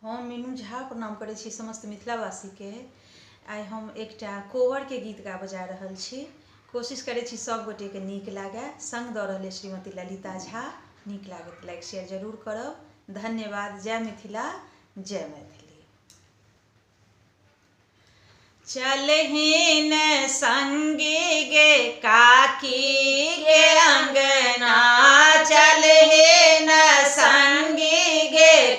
हम मीनू झा प्रणाम करै छी समस्त मिथिलावासी के। आइ हम एकटा कोवर के गीत गा बजा रहल छी। कोशिश करै छी सब गोटे के नीक लागे। संग दऽ रहल श्रीमती ललिता झा। नीक लागत तऽ लाइक शेयर जरूर करब। धन्यवाद। जय मिथिला, जय मैथिली। चलहिन संगी गे काकी के अंगना, चलहिन संगी गे